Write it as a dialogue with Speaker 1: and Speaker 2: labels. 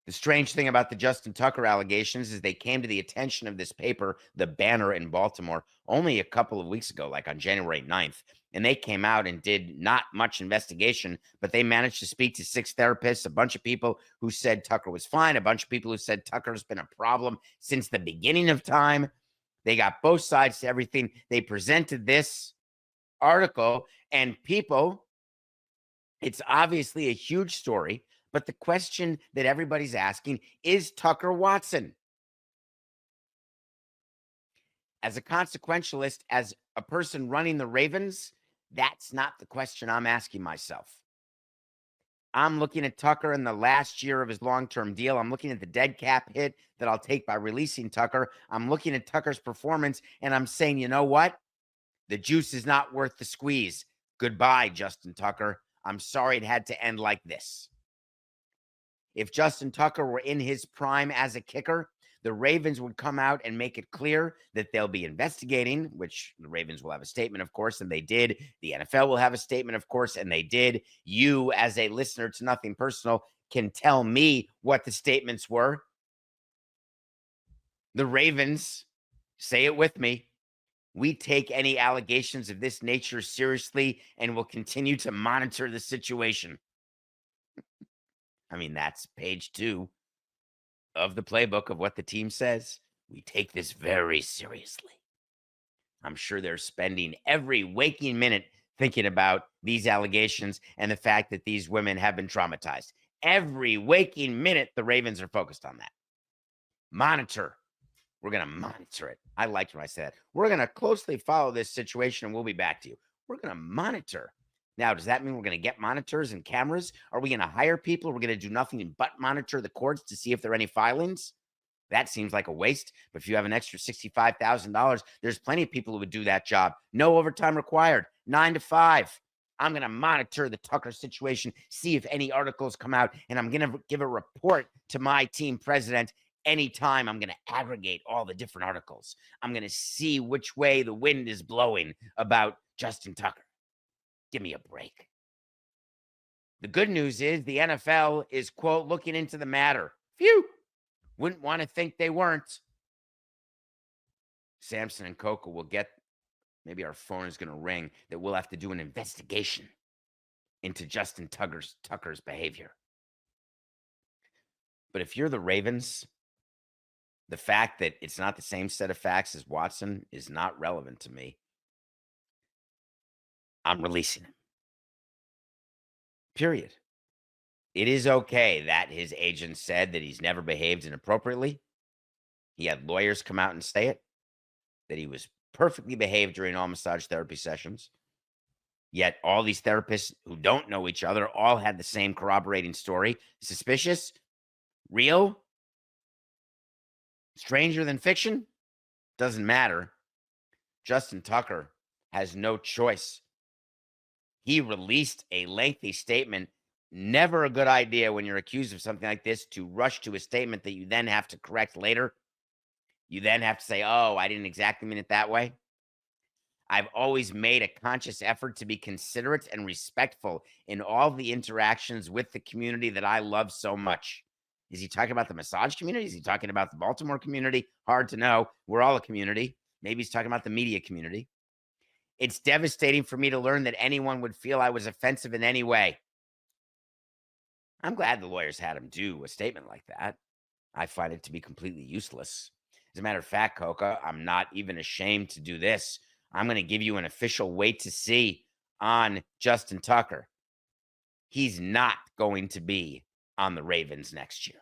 Speaker 1: The strange thing about the Justin Tucker allegations is they came to the attention of this paper, The Banner in Baltimore, only a couple of weeks ago, like on January 9th. And they came out and did not much investigation, but they managed to speak to 6 therapists, a bunch of people who said Tucker was fine, a bunch of people who said Tucker's been a problem since the beginning of time. They got both sides to everything. They presented this article, and people, it's obviously a huge story, but the question that everybody's asking is Tucker Watson. As a consequentialist, as a person running the Ravens, that's not the question I'm asking myself. I'm looking at Tucker in the last year of his long-term deal. I'm looking at the dead cap hit that I'll take by releasing Tucker. I'm looking at Tucker's performance, and I'm saying, you know what? The juice is not worth the squeeze. Goodbye, Justin Tucker. I'm sorry it had to end like this. If Justin Tucker were in his prime as a kicker, the Ravens would come out and make it clear that they'll be investigating, which the Ravens will have a statement, of course, and they did. The NFL will have a statement, of course, and they did. You, as a listener to Nothing Personal, can tell me what the statements were. The Ravens, say it with me, we take any allegations of this nature seriously and will continue to monitor the situation. I mean, that's page 2 of the playbook of what the team says. We take this very seriously. I'm sure they're spending every waking minute thinking about these allegations and the fact that these women have been traumatized. Every waking minute, the Ravens are focused on that. Monitor. We're going to monitor it. I liked when I said, we're going to closely follow this situation and we'll be back to you. We're going to monitor. Now, does that mean we're going to get monitors and cameras? Are we going to hire people? We're going to do nothing but monitor the courts to see if there are any filings? That seems like a waste. But if you have an extra $65,000, there's plenty of people who would do that job. No overtime required. 9 to 5. I'm going to monitor the Tucker situation, see if any articles come out, and I'm going to give a report to my team president. Anytime I'm going to aggregate all the different articles. I'm going to see which way the wind is blowing about Justin Tucker. Give me a break. The good news is the NFL is, quote, looking into the matter. Phew. Wouldn't want to think they weren't. Samson and Coco will get, maybe our phone is going to ring, that we'll have to do an investigation into Justin Tucker's behavior. But if you're the Ravens, the fact that it's not the same set of facts as Watson is not relevant to me. I'm releasing him. Period. It is okay that his agent said that he's never behaved inappropriately. He had lawyers come out and say it, that he was perfectly behaved during all massage therapy sessions. Yet all these therapists who don't know each other all had the same corroborating story. Suspicious? Real? Stranger than fiction? Doesn't matter. Justin Tucker has no choice. He released a lengthy statement. Never a good idea when you're accused of something like this to rush to a statement that you then have to correct later. You then have to say, oh, I didn't exactly mean it that way. I've always made a conscious effort to be considerate and respectful in all the interactions with the community that I love so much. Is he talking about the massage community? Is he talking about the Baltimore community? Hard to know. We're all a community. Maybe he's talking about the media community. It's devastating for me to learn that anyone would feel I was offensive in any way. I'm glad the lawyers had him do a statement like that. I find it to be completely useless. As a matter of fact, Coca, I'm not even ashamed to do this. I'm going to give you an official wait to see on Justin Tucker. He's not going to be on the Ravens next year.